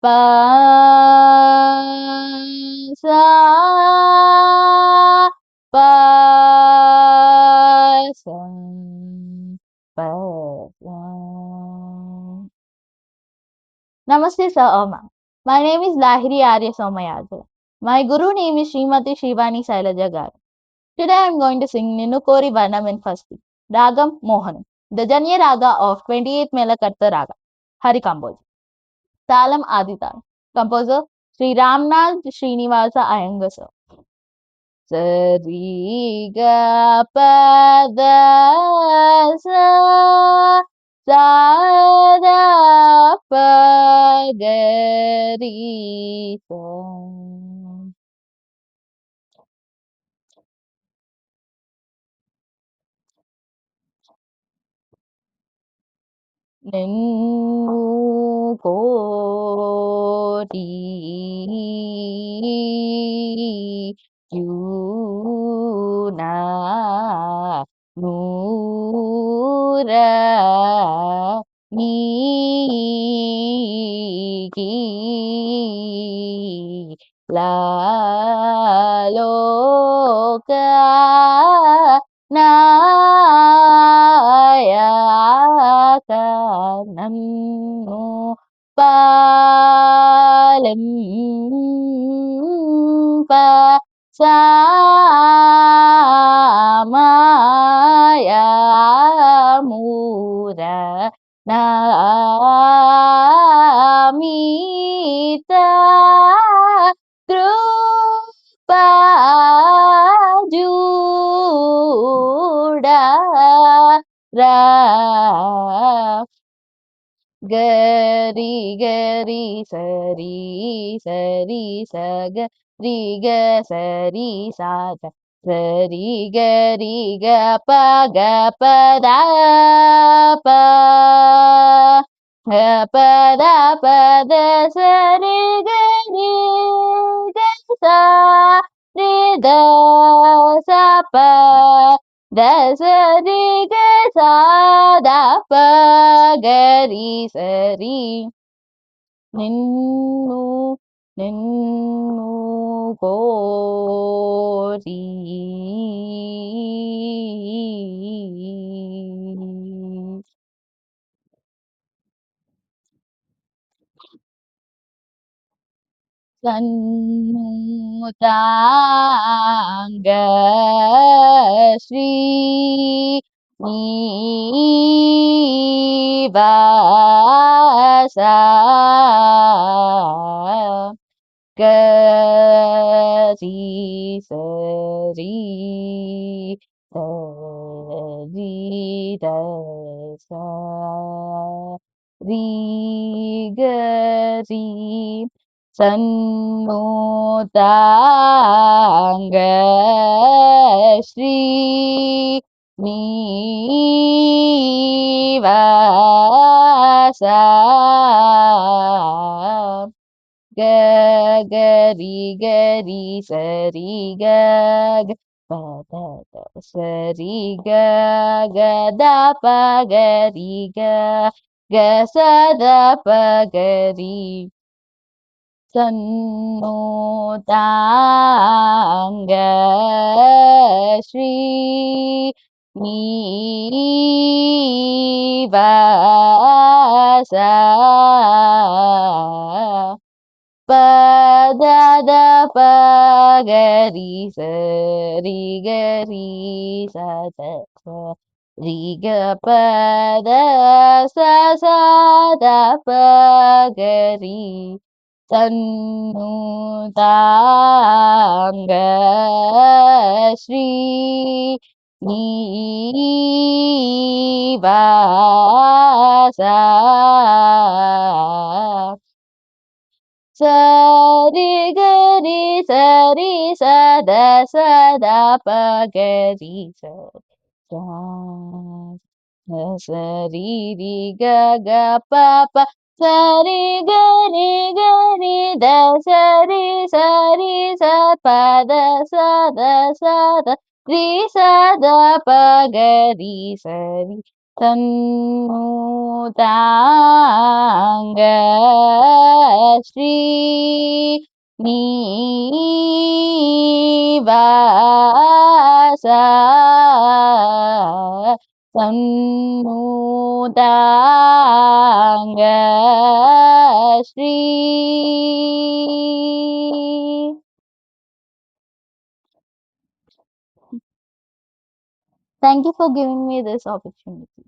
pa sa pa sa pa sa. Namaste, Sir Oma. My name is Lahiri Arya Somayadra. My guru name is Srimati Shivani Sailaja Garu. Today I am going to sing Ninukori Varnam in Fasti, Ragam Mohanam, the Janya Raga of 28th Melakarta Raga, Hari Kamboj. Talam Adital. Composer Sri Ramnath Srinivasa Iyengar sir. Sari ga pa da sa sa da pa ga ri sa. நின்னு கோடி யூனா நூர நீகி லாலோக நாயக நன்னு பாலிம்ப சாமாயமூர நாமீத Krupajuda ra gari gari sari sari saga ri ga sari saga sari gari ga pa da pa ga pa da sari gari ga sa ri da sa pa da sa ri ga sa da pa ga ri sa ri నిన్ను నిన్ను కోరి సన్నుతాంగ శ్రీ నీవాస గరి సరి సరి దస రి గరి சன்னோதாங்க ஸ்ரீ நீவாசா கரி கரி சரி கக பத சரி கத பகரி கசத பகரி சன்னோதாங்க ஸ்ரீ நீவாசா பதத பகரி சரி கரி சத ரிக பத சத பகரி தன்னுதாங்க ஸ்ரீ நீவாசா சரி கரி சரி சத சத பகரி சரி ரி க க ப ப சரி கரி கரி த சரி சரி ச பத சத சத ரி சத பகரி சரி தன்னுதாங்க Srinivas सन्नुताङ्ग Shri. Thank you for giving me this opportunity.